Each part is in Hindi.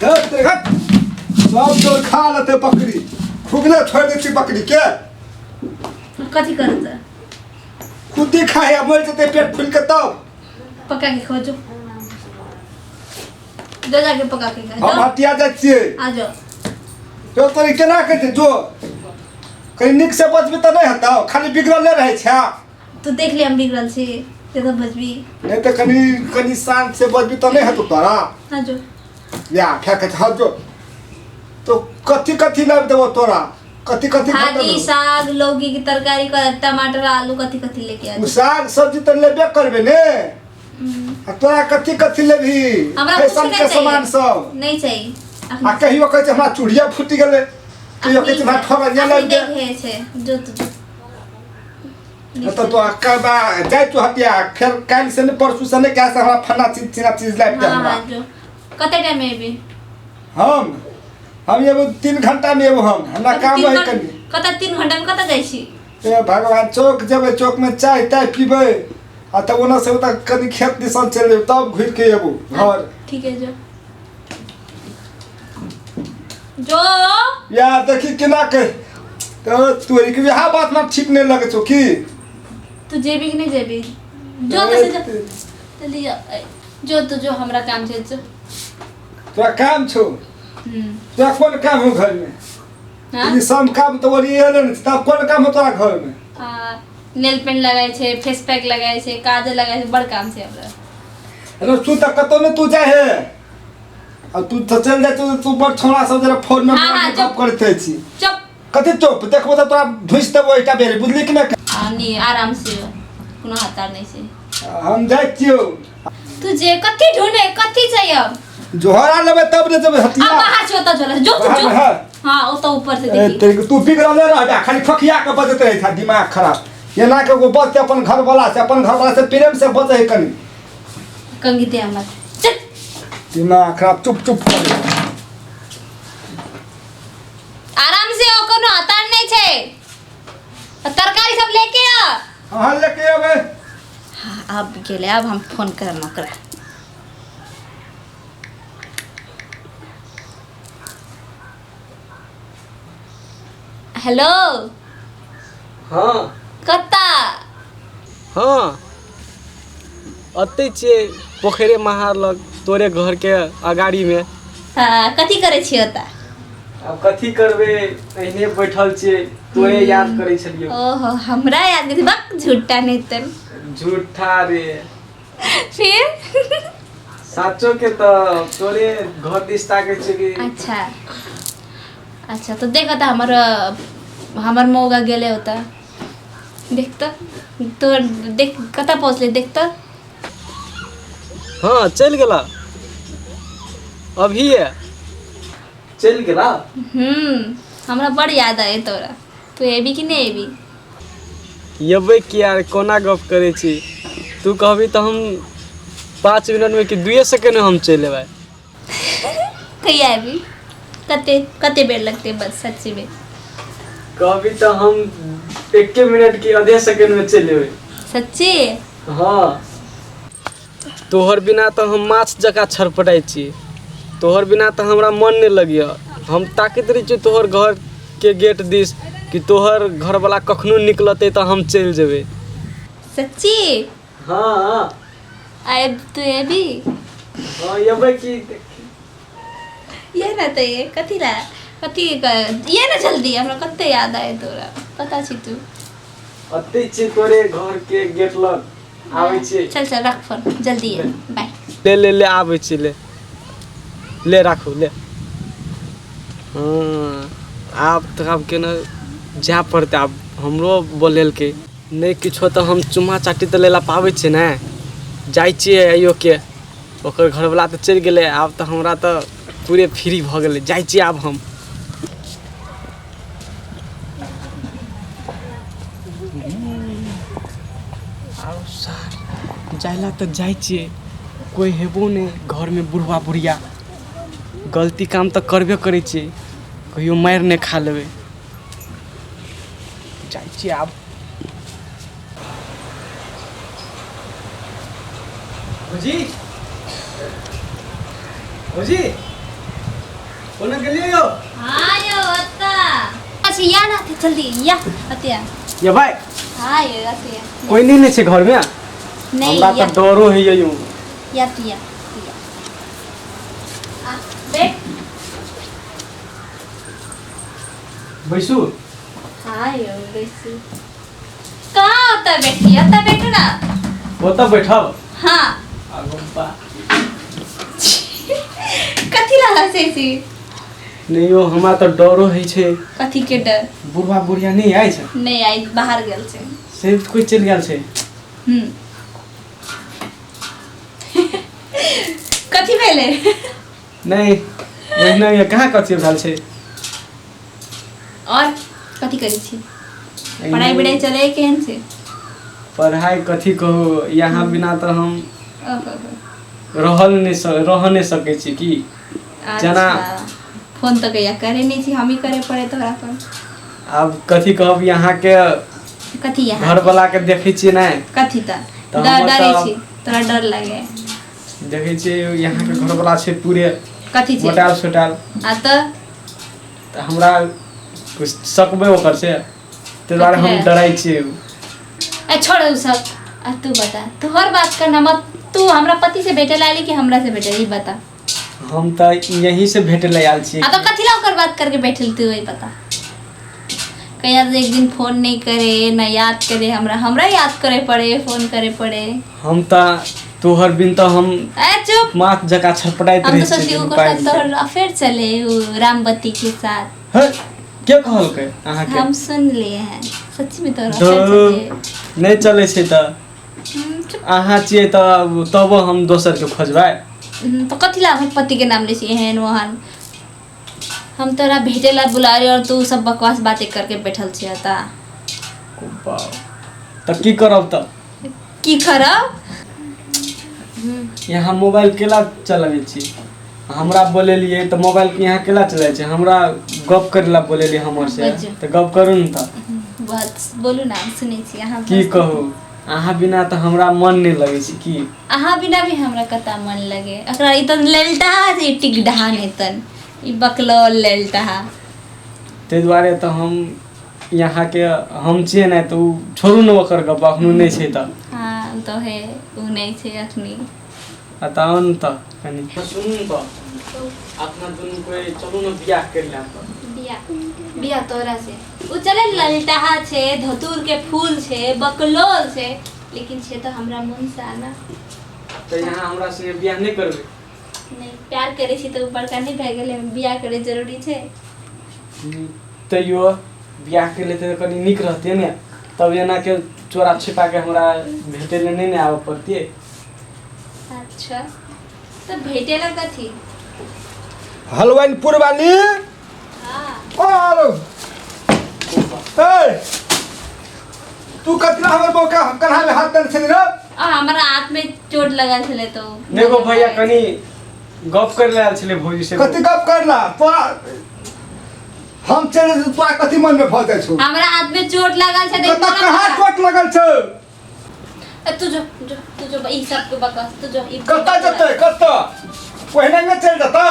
सब जोर खा लेते बकरी खुगले छोड़ देती बकरी के कथी करत खुद ही खाए मर जते पेट फूल के तब पका के खोजो जो जाके पका के खा हम हटिया जाइ छियै आ जाओ जो तोरी केना कहते जो कहीं निक से बचबी त नहीं हतौ खाली बिगड़ले रहे छै तो देख ले हम बिगड़ल छी ते तो बचबी नहीं तो कनी शांत से बचबी त नहीं हतौ तोरा आ जो या क्या कहते हो जो तो कथी लाब देबो तोरा कथी भाजी साग लौकी की तरकारी का टमाटर आलू कथी लेके आ साग सब्जी तो लेबे करबे ने तोरा कथी लेबी फैशन के सामान सब नहीं चाहिए आ कहियो कहै छै हमरा चूड़िया फूटि गेलै कहियो कहै छै हमरा ठोरा लाग दे देखे छै जो तो अक्का जाय तो हटिया फिर काल से ने परसू से ने कैसे हमरा फन्ना चीज लाब दे हमरा जो कते टाइम में भी हम ये 3 घंटा में हमरा काम है कनी कते 3 घंटा में कते जाय छी ए भगवान चौक जेबे चौक में चाय पीबे आ तब ओना से त कनी खेत दिसन चल जेबे तब घुर के एबो घर ठीक है जो या देखी केना के तो तोरी के यह बात ना ठीक नहीं लगे छो की तू जेबी कि नहीं जेबी जो कैसे जल्दी जो तो जो हमरा काम छै जो तोरा काम छो तोरा कौन काम हो घर में हां ई सब काम तो ओरी एले न तब कौन काम हो तोरा घर में नेल पेंट लगाय छै फेस पैक लगाय छै काजल लगाय छै बड़ काम छै हमरा अरे तू त कतो ने तू जाए है अब तू तो चल जा तू बड़ छोरा सब जरा फोन में बात करते छी चुप कते चुप देखबो त तोरा धुस देबो एकटा बेर बुझली कि ना आनी आराम से कोनो हतार नहीं से हम जाय छियो तू जे कथि ढूंढे कथि चाहिए जोहरा लेबे तब ने जब हटिया अब बाहर से होता चला जो जो हां ओ तो ऊपर से देखी तेरे तू बिगड़ले रह जा खाली फकिया के बजत रहे था दिमाग खराब ये ना के वो बचते अपन घर वाला से प्रेम से बजे है कनी कंगी दे हमरा चल दिमाग खराब चुप कर आराम से ओ कोनो हतार नहीं छै तरकारी सब लेके आ हां लेके आबे हां अब गेले अब हम फोन करम ओकरा हेलो हाँ कत्ता हाँ अते छे पोखरे महार लग तोरे घर के अगाड़ी में हां कथि करे छी ओता अब कथी करबे एहने बैठल छे तोरे याद करे छलियो ओहो हमरा याद नहीं बक झूठा नहीं तन झूठा रे फिर साचो के तो तोरे घर दिसता के छे कि अच्छा तो देखा था हमर मौगा गेले होता देखता तो देख कता पहुंचले देखता हाँ चल गेला अभी है चल गेला हमरा बड़ याद आए तोरा तू एबी कि नहीं एबी येबे कि यार कोना गप करे छी तू कहबी तो हम 5 मिनट में कि 2 सेकंड में हम चल लेबै कहिया एबी कते बेर लगते बस सच्ची में कहबी तो हम 1 मिनट की आधे सेकंड में चल लेबै सच्ची हाँ तोहर बिना तो हम माछ जका छरपटाई छी तोहर बिना तो हमरा मन नहीं लगिया हम ताकत रही छी तोहर घर के गेट दिस कि तोहर घर वाला कखनो निकलते तो हम चल जेबे सच्ची हाँ आब तू एबी हाँ येबे की ये ना तो ये कथी ये ना जल्दी हमरा कते याद आए तोरा पता छी तू अते छी तोरे घर के गेट लग आवे छी चल रख फोन जल्दी है बाय ले आवे छी ले राखू ले हाँ आप तो अब के न जा पड़ते अब हमरो बोलेल के नहीं किछो तो हम चुम्मा चाटी तो लेला पावे छी ना जाय छी आइयो के ओकर घर वाला तो चल गेले अब तो हमरा तो पूरे फ्री भ गेले जाय छी अब हम जाइला तो जाय छिए कोई हेबो नहीं घर में बुढ़वा बुढ़िया गलती काम तो करबे करे छिए कहियो मार नहीं खा लेबे जाय छिए अब भौजी भौजी कोना गेलियो यो हाँ यो अत्ता अच्छा या ना थे जल्दी या अतिया ये भाई हाँ यो अतिया कोई नहीं छे घर में नहीं हमरा या तो डरो है यो या तिया आ बैठ बैसू हाँ यो बैठी कहाँ होता बैठी अत्ता बैठो ना वो तो बैठब हाँ आगो बा कथी लगा से सी नहीं यो हमरा तो डरो है छे कथी के डर बुढ़वा बुढ़िया नहीं आइ छे नहीं आई बाहर गेल से से कोई चल गेल छे कथी भेले नहीं महीना ये कहाँ कथी भेल छे और कथी करी छी पढ़ाई बिढ़ाई चले केहन से पढ़ाई कथी कहू यहाँ बिना तो हम ओहो रह नहीं सके छी की जना फोन तो कहिया करे नहीं छी हम ही करे पड़े तोरा पर अब कथी कहब यहाँ के कथी यहाँ घर वाला के देखे छी नहीं कथी ता तो डर हम डरे तो- छी तोरा डर लगे देखे छी यहाँ के घर वाला छे पूरे कथी छी मोटाल सोटाल आ तो तो हमरा कुछ सकबे ओकर से ते द्वारे हम कथी? डराई छी ए छोड़ उ सब आ तू बता तू हर बात करना मत तू हमरा पति से भेटे लाली कि हमरा से भेटे ई बता हम तो यहीं से भेटे ले आल छी आ तो कथी ला ओकर बात करके बैठल तू वही बता कहिया तो एक दिन फोन नहीं करे ना याद करे हमरा याद करे पड़े फोन करे पड़े हम तो तोहर बिन तो हम ए चुप माथ जका छटपटाइत हम रहे तो सोची ओकर साथ तोहर अफेयर चले वो रामबती के साथ है के कहलकै अहाँ के हम सुन लिए हैं सच्ची में तोहर दो अफेयर चले नहीं चले छै त चुप अहाँ छियै त तब हम दोसर के खोजबै तो कथी ला हमर पति के नाम ले छी एहन वहन हम तोरा भेटे ला बुला रहे और तू सब बकवास बातें करके बैठल छी ता त की करब त की करब यहाँ मोबाइल केला चलाबै छी हमरा बोलेलिए त मोबाइल के यहाँ केला चलाबै छै हमरा गप करेला बोलेलिए हमर से बज्जो। त गप करू न त बहुत बोलू ना हम सुनै छी अहाँ की बस- कहू अहाँ बिना त हमरा मन नहीं लगे छै की अहाँ बिना भी हमरा कता मन लगे अकरा ई तो लेलटा जे टिकढा नेतन ई बकलो लेलटा ताहि दुआरे त हम यहाँ के हम छियै ने त छोड़ू न ओकर गप अखनो नहीं छै त हाँ उ तो है उ नहीं छे अखनी बताओ न त कनी सुनू न त अपना दुनू कोई चलू न बियाह कर ले बिया बिया तोरा से उ चले ललटा छे धतूर के फूल छे बकलोल छे लेकिन छे तो हमरा मन से आना त यहाँ हमरा संगे बियाह नहीं करबै नहीं प्यार करे छी तो बड़का नहीं भए गेले बिया करे जरूरी छे तैयो बियाह के लिए त कनी निक रहते ने तब एना के चोरा छिपा के हमरा भेटे ले नहीं आवे पड़ती अच्छा तो भेटेला कथी हलवाईपुर वाली हाँ और ए तू कतना हमर बौका कन्हा में हाथ देने छली रे हमारा हाथ में चोट लगा छले तो देखो भैया कनी गप कर ले आल छले भौजी से कथी गप करला तोरा हम चले तो तोरा कथी मन में फंसे छौ हमरा हाथ में चोट लगा छे देख कत कहाँ चोट लगल छौ तू जो ई सब के बकवास तू जो ई कत जते कत पहिने में चल जते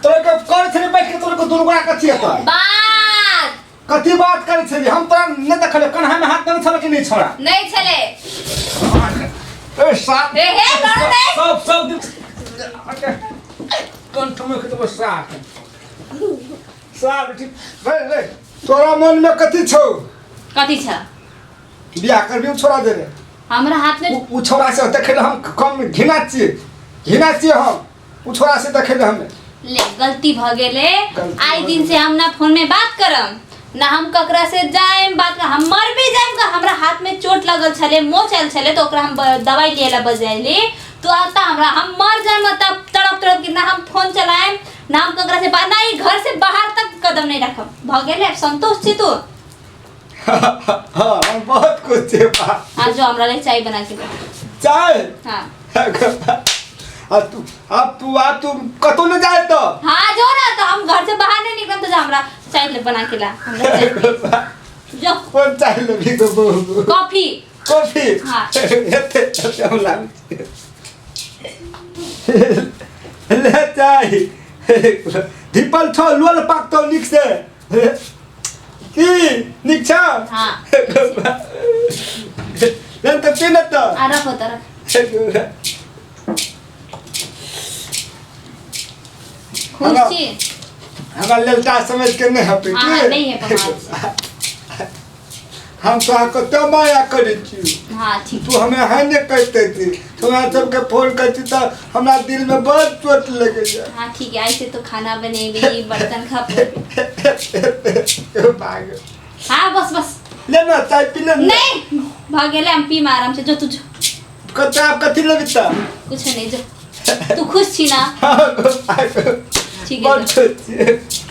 तोरा के कर छली बैठ के तोरा को दुर्गा कथी हेतै बात कथी बात करे छली हम तोरा नहीं देखले कन्हा में हाथ देने छल कि नहीं छोड़ा नहीं छले ए साथ हे हे कर दे सब कंठ में तो साथ साथ ठीक रे तोरा मन में कथी छौ कथी छ बियाह करबी छोड़ा दे रे हमरा हाथ में उ छोरा से देखे हम कम घिना छिए हम उ छोरा से देखे हम ले गलती भ गेले गलती आई भ दिन गेले। से हम ना फोन में बात करम ना हम ककरा से जाएम बात कर हम मर भी जाएम का हमरा हाथ में चोट लगल छले मोह चल छले तो ओकरा हम दवाई लेला बजाइली तो आता हमरा हम मर जाएम तब तड़प कि ना हम फोन चलाएम ना हम ककरा से बात ना ई घर से बाहर तक कदम नहीं रखब भ गेले संतोष छी तू हां हम बहुत कुछ छे बा आज जो हमरा लिए चाय बना के दे चाय हां अब तू कतो न जाए तो हाँ जो ना तो हम घर से बाहर नहीं निकलम तो जा हमरा चाय ले बना के ला हमरा चाय जो कौन चाय लेबी तो बहु कॉफी कॉफी हाँ। एते हम लाग ले चाय धिपल छौ लोल पाकतौ नीक से की नीक छौ हाँ लेन त पीन त आ रखो तो रख खुश छी हमरा लेलता समझ के नहीं हपे हाँ नहीं है पमार हम तो आपको तो माया करे छी हाँ ठीक तू हमें है नहीं कहते थी तुम्हारा सबके फोन करती तो हमारा दिल में बहुत चोट लगे जाए हाँ ठीक है ऐसे तो खाना बनेबी बर्तन खप भाग हाँ बस बस लेना चाय पी लेना नहीं भागे ले हम पी में आराम से जो तू जो कते आप कथी लेबिता कुछ नहीं जो तू खुश छी ना ठीक है बहुत खुश छी